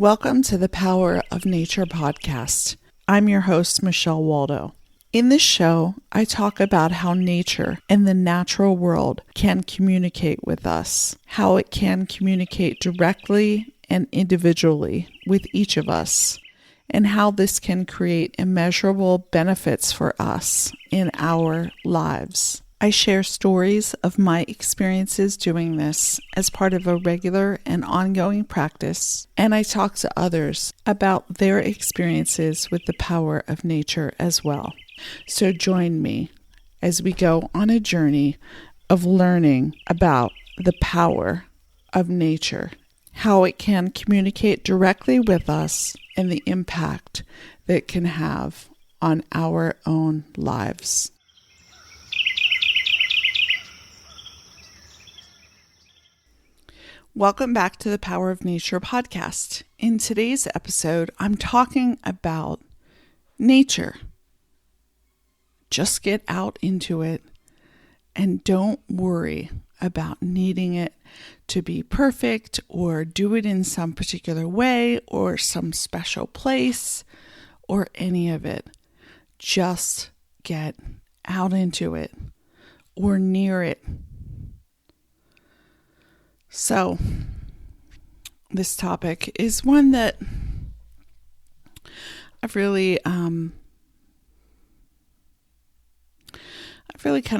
Welcome to the Power of Nature podcast. I'm your host, Michelle Waldo. In this show, I talk about how nature and the natural world can communicate with us, how it can communicate directly and individually with each of us, and how this can create immeasurable benefits for us in our lives. I share stories of my experiences doing this as part of a regular and ongoing practice, and I talk to others about their experiences with the power of nature as well. So join me as we go on a journey of learning about the power of nature, how it can communicate directly with us, and the impact that it can have on our own lives. Welcome back to the Power of Nature podcast. In today's episode, I'm talking about nature. Just get out into it and don't worry about needing it to be perfect or do it in some particular way or some special place or any of it. Just get out into it or near it. So, this topic is one that I've really kind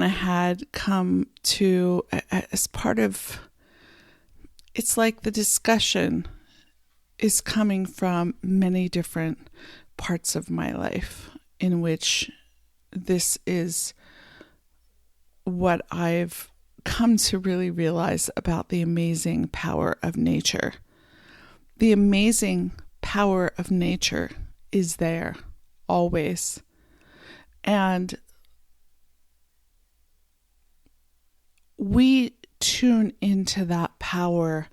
of had come to as part of, it's like the discussion is coming from many different parts of my life in which this is what I've come to really realize about the amazing power of nature. The amazing power of nature is there always. And we tune into that power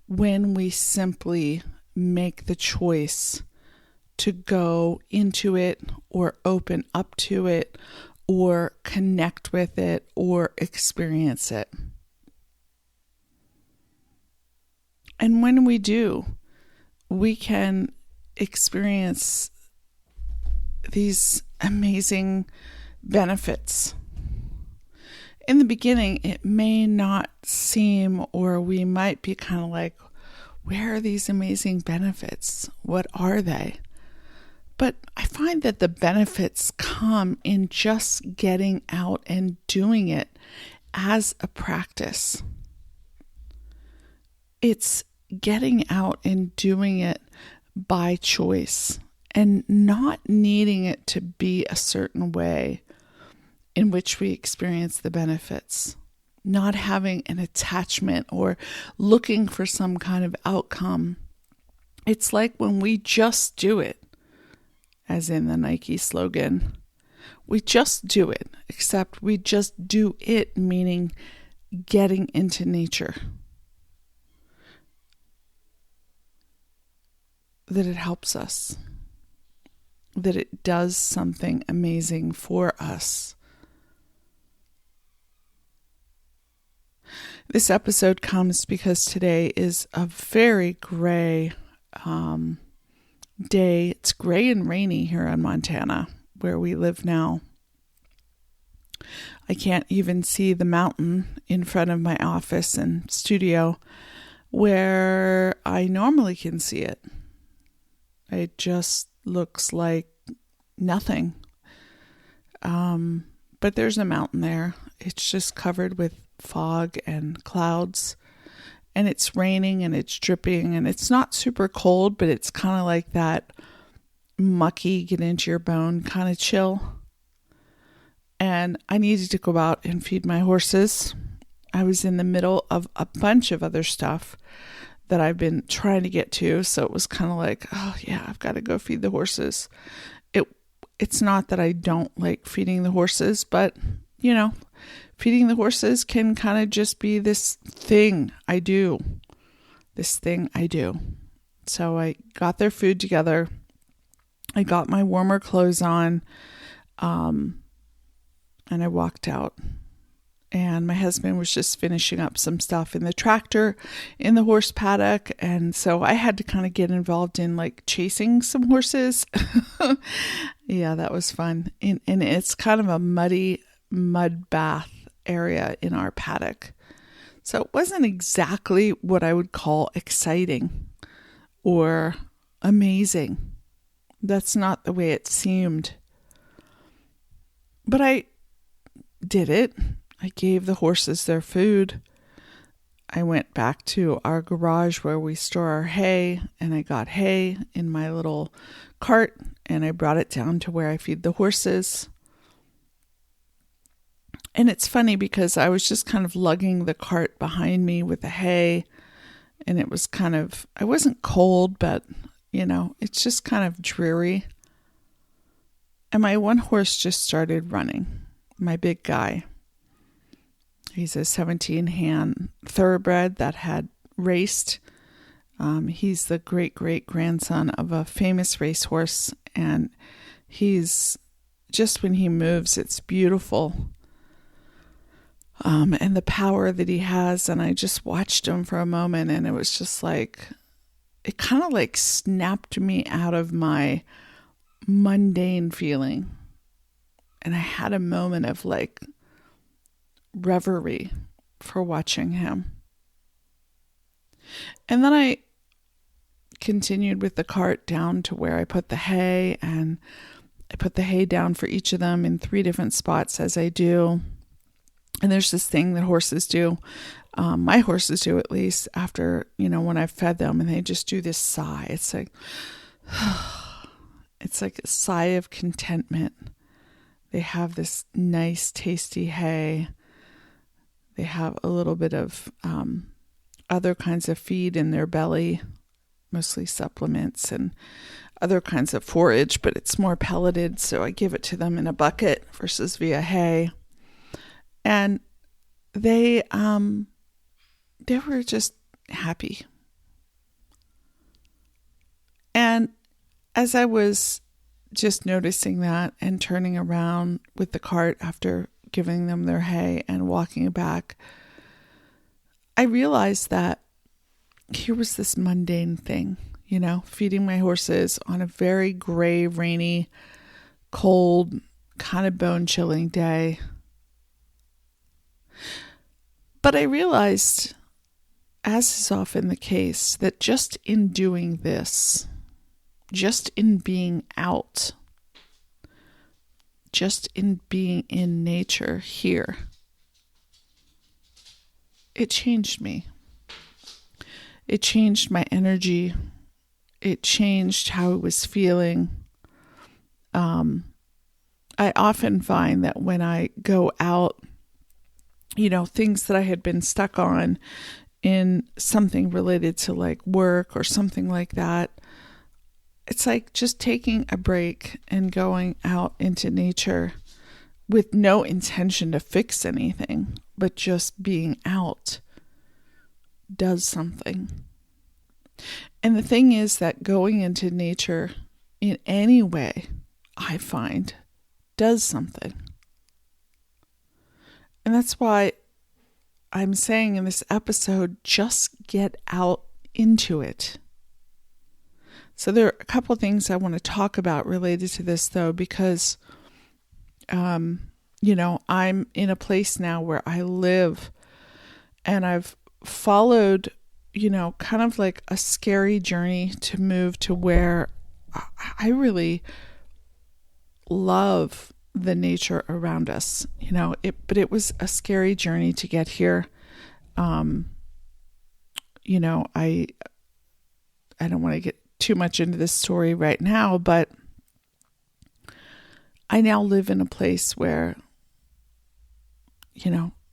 when we simply make the choice to go into it or open up to it or connect with it or experience it. And when we do, we can experience these amazing benefits. In the beginning, it may not seem, or we might be kind of like, where are these amazing benefits? What are they? But I find that the benefits come in just getting out and doing it as a practice. It's getting out and doing it by choice and not needing it to be a certain way in which we experience the benefits. Not having an attachment or looking for some kind of outcome. It's like when we just do it. As in the Nike slogan, we just do it, except we just do it, meaning getting into nature. That it helps us, that it does something amazing for us. This episode comes because today is a very gray day. It's gray and rainy here in Montana, where we live now. I can't even see the mountain in front of my office and studio where I normally can see it. It just looks like nothing. But there's a mountain there. It's just covered with fog and clouds. And it's raining and it's dripping and it's not super cold, but it's kind of like that mucky, get into your bone kind of chill. And I needed to go out and feed my horses. I was in the middle of a bunch of other stuff that I've been trying to get to. So it was kind of like, oh yeah, I've got to go feed the horses. It's not that I don't like feeding the horses, but feeding the horses can kind of just be this thing I do. So I got their food together. I got my warmer clothes on. And I walked out. and my husband was just finishing up some stuff in the tractor in the horse paddock. And so I had to kind of get involved in like chasing some horses. Yeah, that was fun. And it's kind of a muddy mud bath area in our paddock. So it wasn't exactly what I would call exciting or amazing. That's not the way it seemed. But I did it. I gave the horses their food. I went back to our garage where we store our hay, and I got hay in my little cart, and I brought it down to where I feed the horses. And it's funny because I was just kind of lugging the cart behind me with the hay, and it was kind of, I wasn't cold, but, it's just kind of dreary. And my one horse just started running, my big guy. He's a 17 hand thoroughbred that had raced. He's the great-great-grandson of a famous racehorse, and he's just, when he moves, it's beautiful. And the power that he has, and I just watched him for a moment, and it was just like, it kind of like snapped me out of my mundane feeling. And I had a moment of like reverie for watching him. And then I continued with the cart down to where I put the hay, and I put the hay down for each of them in 3 different spots, as I do. And there's this thing that horses do, my horses do at least, after, when I've fed them, and they just do this sigh. It's like, it's like a sigh of contentment. They have this nice, tasty hay. They have a little bit of other kinds of feed in their belly, mostly supplements and other kinds of forage, but it's more pelleted, so I give it to them in a bucket versus via hay. And they were just happy. And as I was just noticing that and turning around with the cart after giving them their hay and walking back, I realized that here was this mundane thing, feeding my horses on a very gray, rainy, cold, kind of bone-chilling day. But I realized, as is often the case, that just in doing this, just in being out, just in being in nature here, it changed me. It changed my energy. It changed how I was feeling. I often find that when I go out, things that I had been stuck on in something related to like work or something like that, it's like just taking a break and going out into nature with no intention to fix anything, but just being out does something. And the thing is that going into nature in any way, I find, does something. And that's why I'm saying in this episode, just get out into it. So there are a couple of things I want to talk about related to this, though, because, I'm in a place now where I live, and I've followed, kind of like a scary journey to move to where I really love the nature around us, but it was a scary journey to get here. I don't want to get too much into this story right now, but I now live in a place where,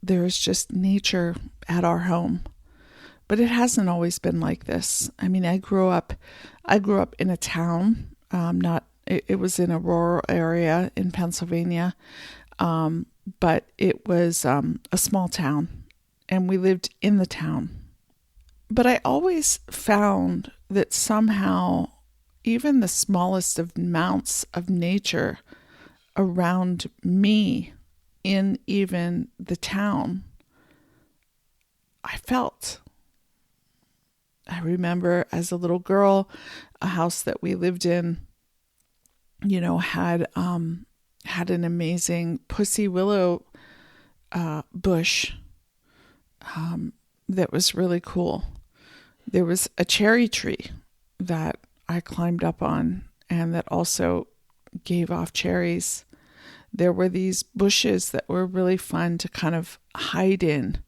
there is just nature at our home, but it hasn't always been like this. I mean, I grew up in a town, it was in a rural area in Pennsylvania, but it was a small town, and we lived in the town. But I always found that somehow even the smallest of amounts of nature around me in even the town, I felt. I remember as a little girl, a house that we lived in, had an amazing pussy willow bush that was really cool. There was a cherry tree that I climbed up on and that also gave off cherries. There were these bushes that were really fun to kind of hide in,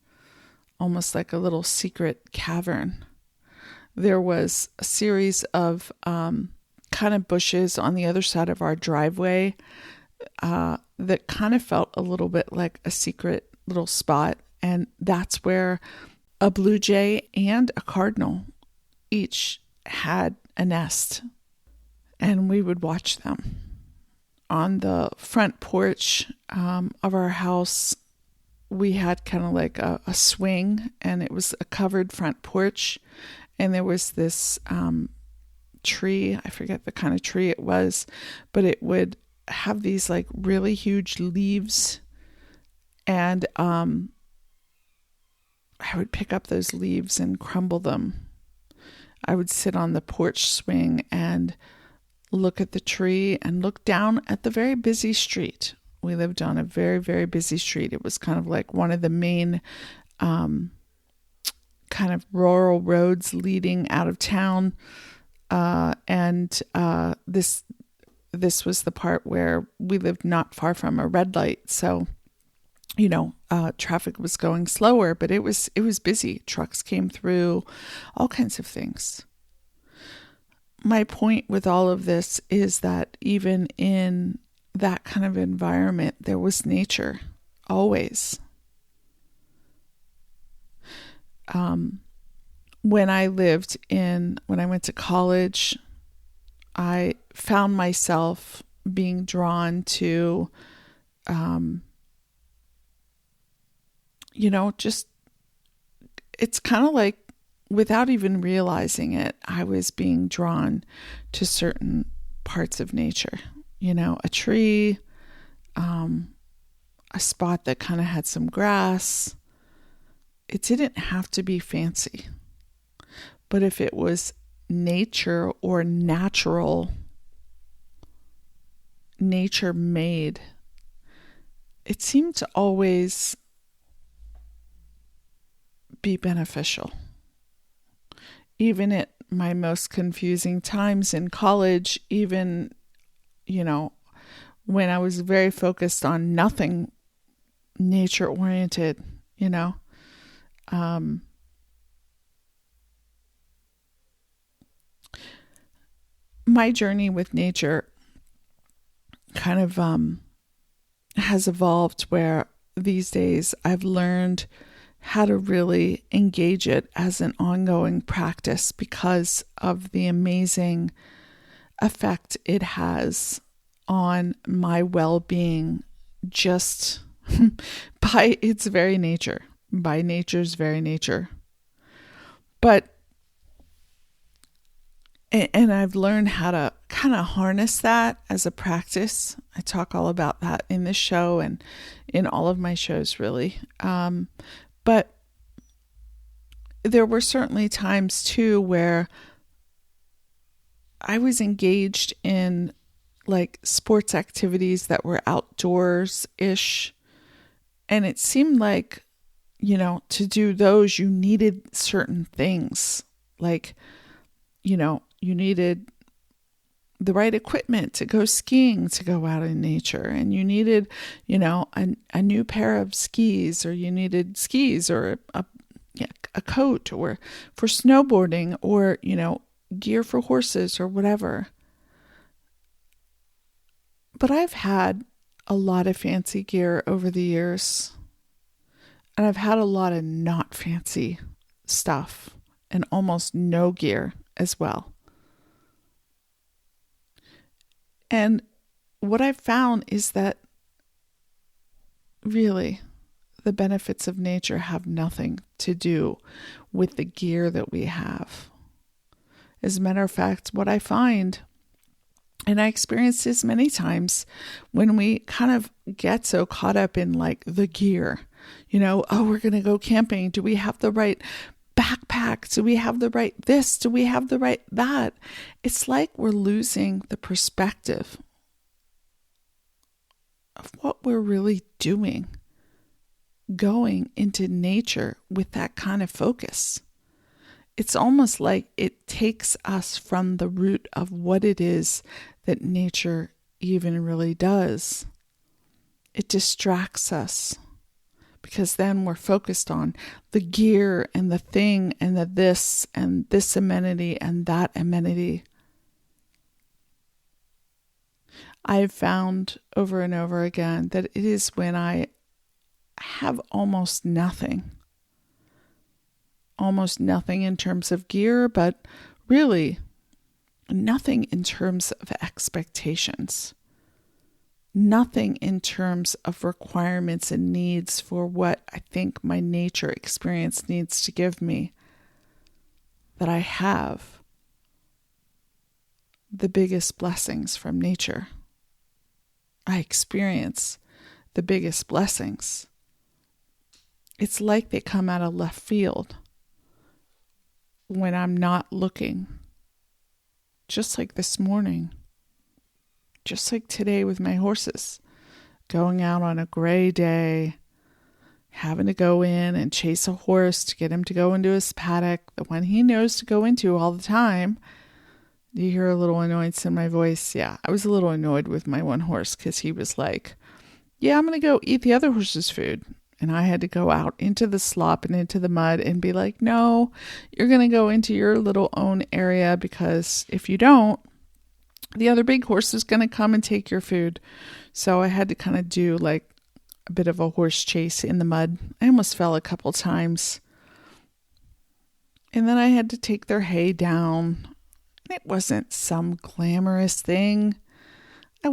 almost like a little secret cavern. There was a series of kind of bushes on the other side of our driveway that kind of felt a little bit like a secret little spot. And that's where a blue jay and a cardinal each had a nest. And we would watch them. On the front porch of our house, we had kind of like a swing, and it was a covered front porch. And there was this tree, I forget the kind of tree it was, but it would have these like really huge leaves. And I would pick up those leaves and crumble them. I would sit on the porch swing and look at the tree and look down at the very busy street. We lived on a very, very busy street. It was kind of like one of the main kind of rural roads leading out of town. And this was the part where we lived not far from a red light. So, traffic was going slower, but it was busy. Trucks came through, all kinds of things. My point with all of this is that even in that kind of environment, there was nature, always. When I went to college, I found myself being drawn to, it's kind of like, without even realizing it, I was being drawn to certain parts of nature. A tree, a spot that kind of had some grass. It didn't have to be fancy. But if it was nature or natural, nature made, it seemed to always be beneficial. Even at my most confusing times in college, even, when I was very focused on nothing nature oriented, my journey with nature kind of has evolved where these days I've learned how to really engage it as an ongoing practice because of the amazing effect it has on my well-being just by its very nature, by nature's very nature. And I've learned how to kind of harness that as a practice. I talk all about that in this show and in all of my shows, really. But there were certainly times too where I was engaged in like sports activities that were outdoors-ish. And it seemed like, to do those, you needed certain things. Like, you needed the right equipment to go skiing, to go out in nature. And you needed, a new pair of skis, or you needed skis or a coat, or for snowboarding, or, gear for horses or whatever. But I've had a lot of fancy gear over the years. And I've had a lot of not fancy stuff and almost no gear as well. And what I've found is that really the benefits of nature have nothing to do with the gear that we have. As a matter of fact, what I find And I experienced this many times when we kind of get so caught up in like the gear, oh, we're going to go camping. Do we have the right backpack? Do we have the right this? Do we have the right that? It's like we're losing the perspective of what we're really doing, going into nature with that kind of focus. It's almost like it takes us from the root of what it is that nature even really does. It distracts us because then we're focused on the gear and the thing and the this and this amenity and that amenity. I've found over and over again that it is when I have almost nothing in terms of gear, but really nothing in terms of expectations, nothing in terms of requirements and needs for what I think my nature experience needs to give me, that I have the biggest blessings from nature. I experience the biggest blessings. It's like they come out of left field when I'm not looking. Just like this morning, just like today with my horses, going out on a gray day, having to go in and chase a horse to get him to go into his paddock, the one he knows to go into all the time. Do you hear a little annoyance in my voice? Yeah, I was a little annoyed with my one horse because he was like, yeah, I'm going to go eat the other horse's food. And I had to go out into the slop and into the mud and be like, no, you're going to go into your little own area, because if you don't, the other big horse is going to come and take your food. So I had to kind of do like a bit of a horse chase in the mud. I almost fell a couple times. And then I had to take their hay down. It wasn't some glamorous thing. I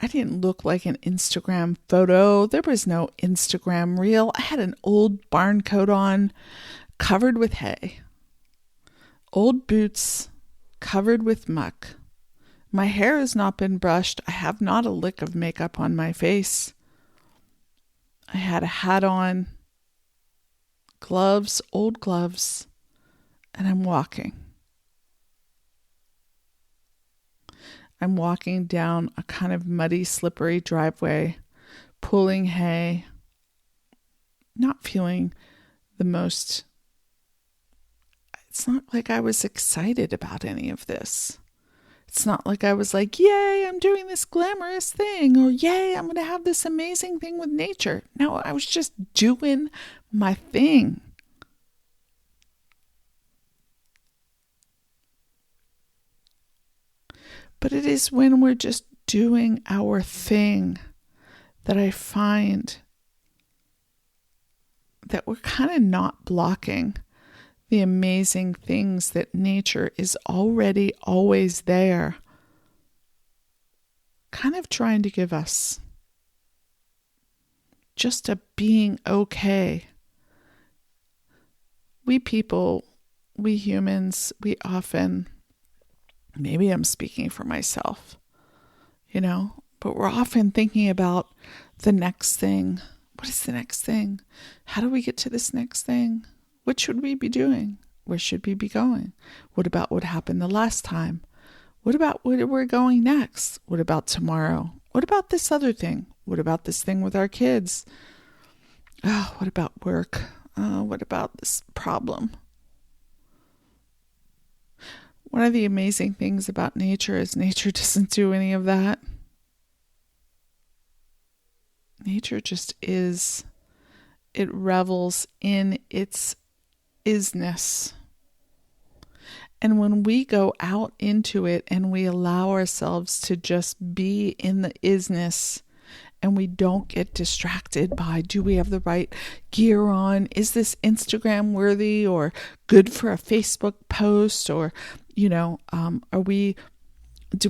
didn't look like an Instagram photo. There was no Instagram reel. I had an old barn coat on, covered with hay. Old boots, covered with muck. My hair has not been brushed. I have not a lick of makeup on my face. I had a hat on, gloves, old gloves, and I'm walking. I'm walking down a kind of muddy, slippery driveway, pulling hay, not feeling the most. It's not like I was excited about any of this. It's not like I was like, yay, I'm doing this glamorous thing, or yay, I'm going to have this amazing thing with nature. No, I was just doing my thing. But it is when we're just doing our thing that I find that we're kind of not blocking the amazing things that nature is already always there, kind of trying to give us. Just a being okay. We people, we humans, we often, maybe I'm speaking for myself, but we're often thinking about the next thing. What is the next thing? How do we get to this next thing? What should we be doing? Where should we be going? What about what happened the last time? What about where we're going next? What about tomorrow? What about this other thing? What about this thing with our kids? Oh, what about work? What about this problem? One of the amazing things about nature is nature doesn't do any of that. Nature just is. It revels in its isness. And when we go out into it and we allow ourselves to just be in the isness, and we don't get distracted by, do we have the right gear on? Is this Instagram worthy or good for a Facebook post? Or, do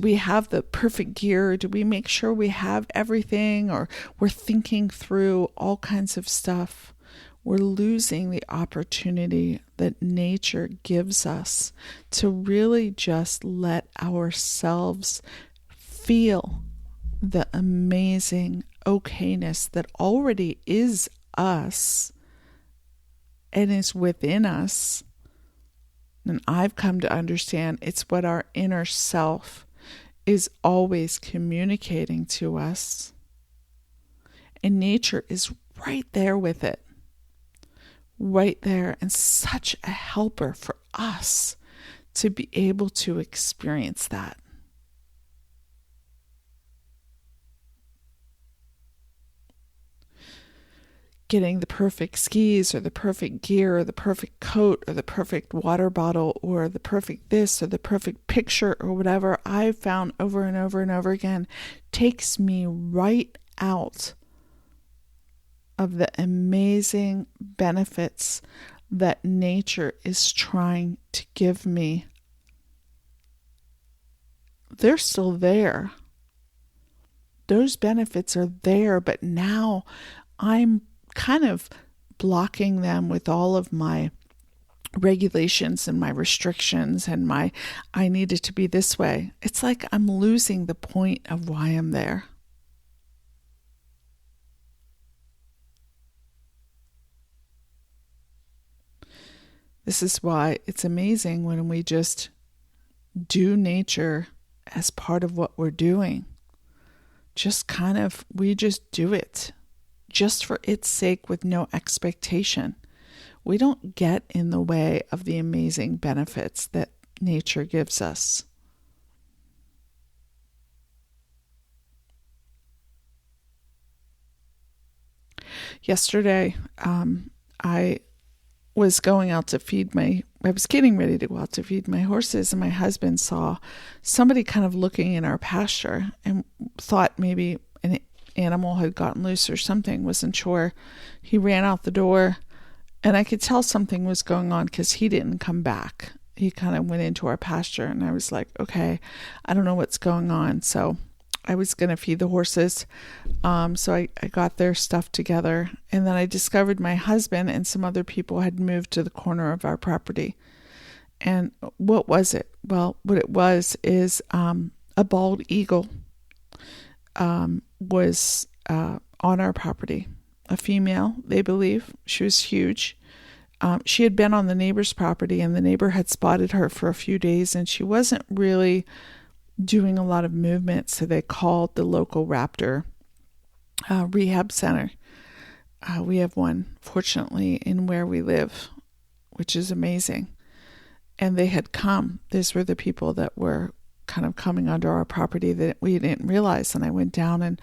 we have the perfect gear? Do we make sure we have everything? Or we're thinking through all kinds of stuff. we're losing the opportunity that nature gives us to really just let ourselves feel the amazing okayness that already is us and is within us. And I've come to understand it's what our inner self is always communicating to us. And nature is right there with it. Right there, and such a helper for us to be able to experience that. Getting the perfect skis or the perfect gear or the perfect coat or the perfect water bottle or the perfect this or the perfect picture or whatever I've found over and over and over again takes me right out of the amazing benefits that nature is trying to give me. They're still there. Those benefits are there, but now I'm kind of blocking them with all of my regulations and my restrictions and my, I need it to be this way. It's like I'm losing the point of why I'm there. This is why it's amazing when we just do nature as part of what we're doing. We just do it. Just for its sake with no expectation. We don't get in the way of the amazing benefits that nature gives us. Yesterday, I was getting ready to go out to feed my horses, and my husband saw somebody kind of looking in our pasture and thought maybe an animal had gotten loose or something, wasn't sure. He ran out the door, and I could tell something was going on because he didn't come back. He kind of went into our pasture, and I was like, okay, I don't know what's going on. So I was going to feed the horses. So I got their stuff together, and then I discovered my husband and some other people had moved to the corner of our property. And what was it? Well, what it was is a bald eagle was on our property. A female, they believe. She was huge. She had been on the neighbor's property, and the neighbor had spotted her for a few days, and she wasn't really doing a lot of movement, so they called the local raptor rehab center. We have one, fortunately, in where we live, which is amazing. And they had come. These were the people that were kind of coming onto our property that we didn't realize. And I went down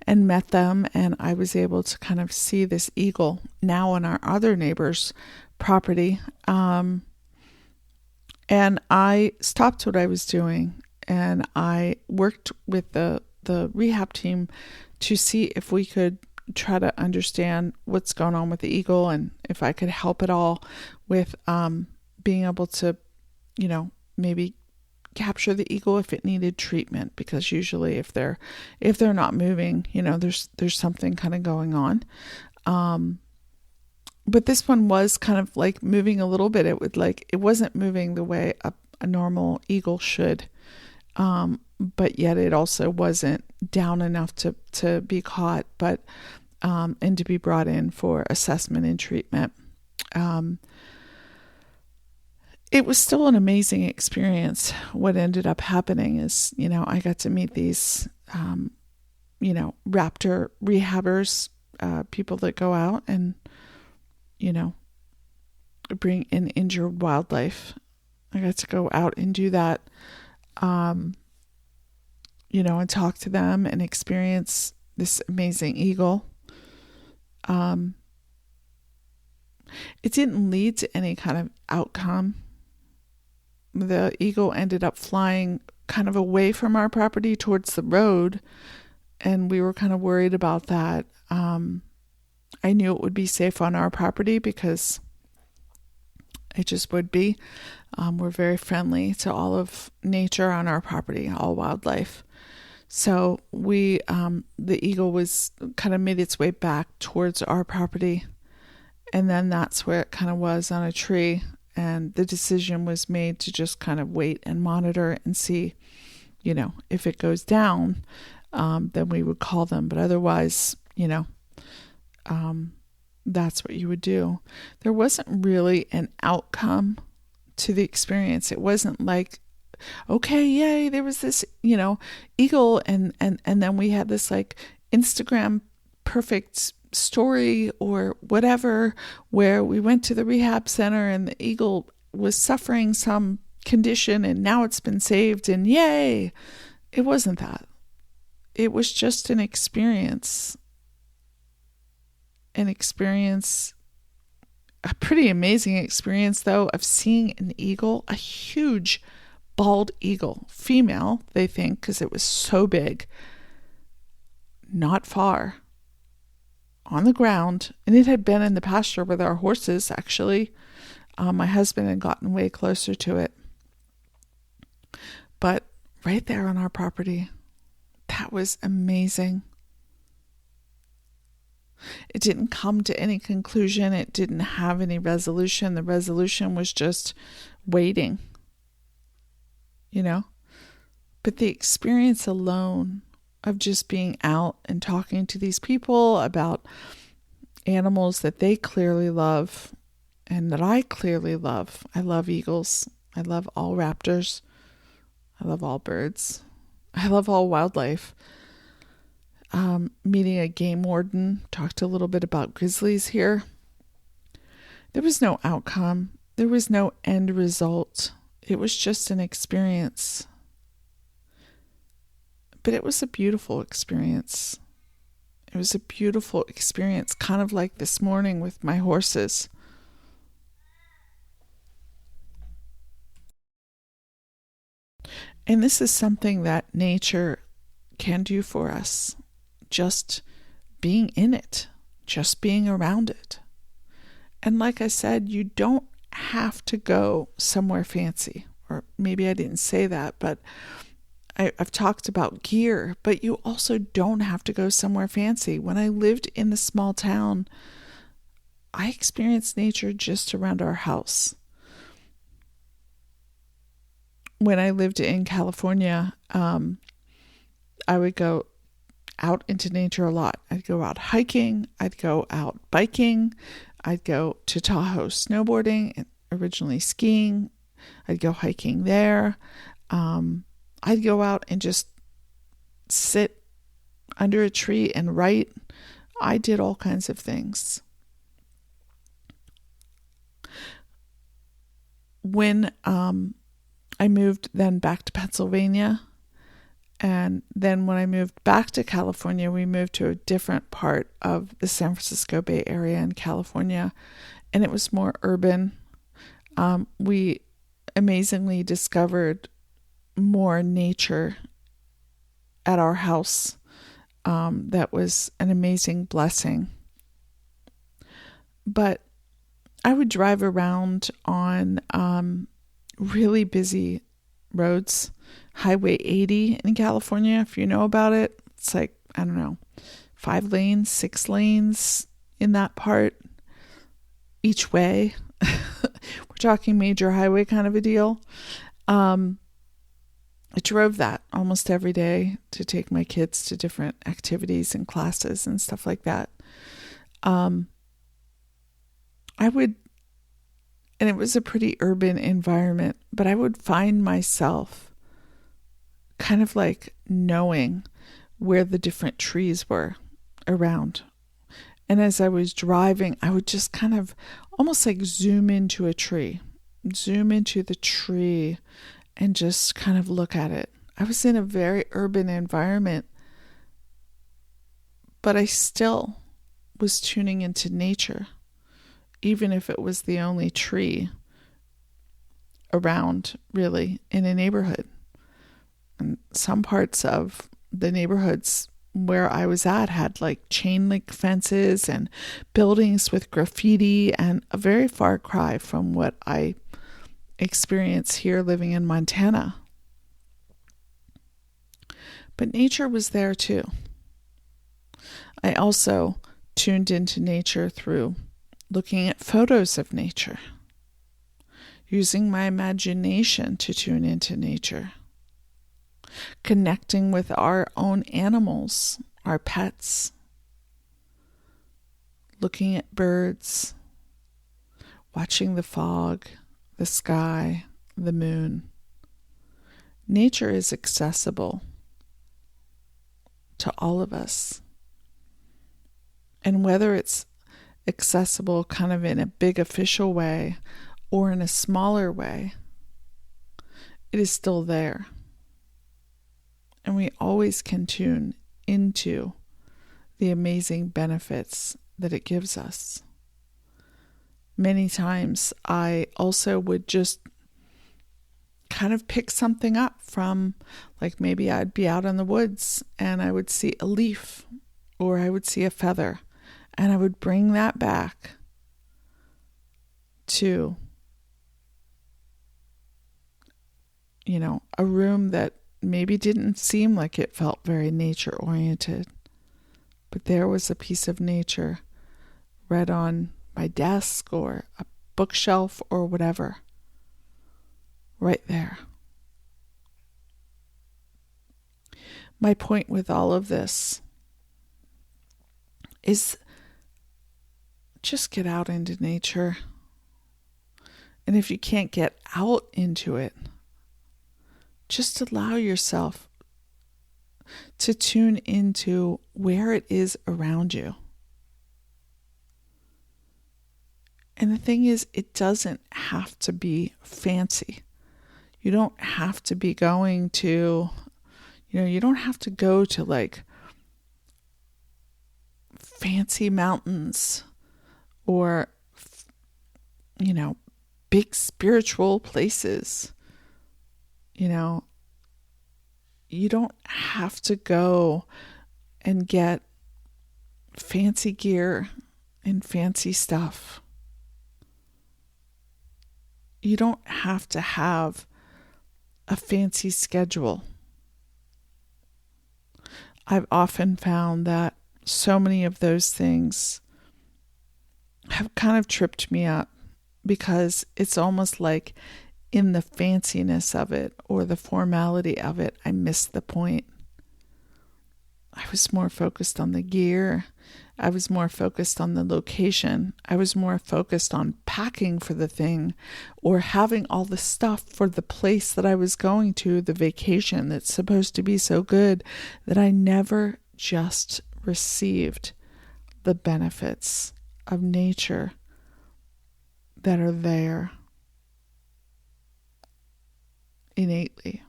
and met them, and I was able to kind of see this eagle now on our other neighbor's property. And I stopped what I was doing, and I worked with the rehab team to see if we could try to understand what's going on with the eagle and if I could help at all with being able to, maybe capture the eagle if it needed treatment, because usually if they're not moving, there's something kind of going on. But this one was kind of like moving a little bit. It wasn't moving the way a normal eagle should. But yet it also wasn't down enough to be caught, but and to be brought in for assessment and treatment. It was still an amazing experience. What ended up happening is, I got to meet these, raptor rehabbers, people that go out and, bring in injured wildlife. I got to go out and do that, and talk to them and experience this amazing eagle. It didn't lead to any kind of outcome. The eagle ended up flying kind of away from our property towards the road, and we were kind of worried about that. I knew it would be safe on our property because it just would be. We're very friendly to all of nature on our property, all wildlife. So the eagle was kind of made its way back towards our property, And then that's where it kind of was on a tree. And the decision was made to just kind of wait and monitor and see, if it goes down, then we would call them. But otherwise, that's what you would do. There wasn't really an outcome to the experience. It wasn't like, okay, yay, there was this, eagle, and then we had this like Instagram perfect story or whatever, where we went to the rehab center and the eagle was suffering some condition and now it's been saved and yay. It wasn't that. It was just an experience, a pretty amazing experience though, of seeing an eagle, a huge bald eagle, female, they think, because it was so big, not far on the ground. And it had been in the pasture with our horses, actually. My husband had gotten way closer to it. But right there on our property, that was amazing. It didn't come to any conclusion. It didn't have any resolution. The resolution was just waiting, But the experience alone of just being out and talking to these people about animals that they clearly love and that I clearly love. I love eagles. I love all raptors. I love all birds. I love all wildlife. Meeting a game warden, talked a little bit about grizzlies here. There was no outcome. There was no end result. It was just an experience. But it was a beautiful experience. It was a beautiful experience, kind of like this morning with my horses. And this is something that nature can do for us. Just being in it, just being around it. And like I said, you don't have to go somewhere fancy. Or maybe I didn't say that, but I've talked about gear, but you also don't have to go somewhere fancy. When I lived in the small town, I experienced nature just around our house. When I lived in California, I would go out into nature a lot. I'd go out hiking, I'd go out biking, I'd go to Tahoe snowboarding, and originally skiing. I'd go hiking there. I'd go out and just sit under a tree and write. I did all kinds of things. When I moved then back to Pennsylvania, and then when I moved back to California, we moved to a different part of the San Francisco Bay Area in California, and it was more urban. We amazingly discovered more nature at our house. That was an amazing blessing. But I would drive around on really busy roads. Highway 80 in California, if you know about it, it's like, 5 lanes, 6 lanes in that part each way. We're talking major highway kind of a deal. I drove that almost every day to take my kids to different activities and classes and stuff like that. And it was a pretty urban environment, but I would find myself kind of like knowing where the different trees were around. And as I was driving, I would just kind of almost like zoom into the tree and just kind of look at it. I was in a very urban environment, but I still was tuning into nature, even if it was the only tree around really in a neighborhood. And some parts of the neighborhoods where I was at had like chain link fences and buildings with graffiti, and a very far cry from what I experience here living in Montana. But nature was there too. I also tuned into nature through looking at photos of nature, using my imagination to tune into nature, connecting with our own animals, our pets, looking at birds, watching the fog, the sky, the moon. Nature is accessible to all of us. And whether it's accessible kind of in a big official way or in a smaller way, it is still there. And we always can tune into the amazing benefits that it gives us. Many times I also would just kind of pick something up from, like maybe I'd be out in the woods and I would see a leaf or I would see a feather, and I would bring that back to, a room that maybe didn't seem like it felt very nature oriented, but there was a piece of nature right on my desk or a bookshelf or whatever, right there. My point with all of this is just get out into nature. And if you can't get out into it, just allow yourself to tune into where it is around you. And the thing is, it doesn't have to be fancy. You don't have to be going to, you don't have to go to like fancy mountains or, big spiritual places. You don't have to go and get fancy gear and fancy stuff. You don't have to have a fancy schedule. I've often found that so many of those things have kind of tripped me up because it's almost like in the fanciness of it or the formality of it, I missed the point. I was more focused on the gear. I was more focused on the location. I was more focused on packing for the thing or having all the stuff for the place that I was going to, the vacation that's supposed to be so good, that I never just received the benefits of nature that are there innately.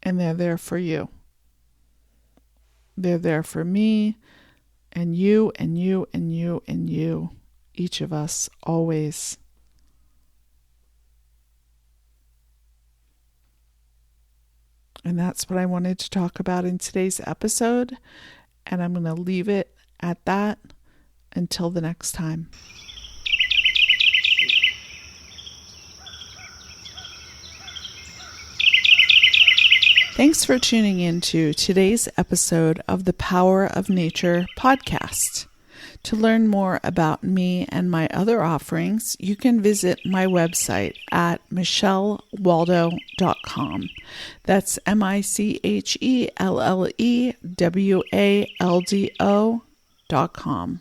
And they're there for you. They're there for me and you and you and you and you, each of us, always. And that's what I wanted to talk about in today's episode. And I'm going to leave it at that until the next time. Thanks for tuning in to today's episode of the Power of Nature podcast. To learn more about me and my other offerings, you can visit my website at michellewaldo.com. That's MICHELLEWALDO.com.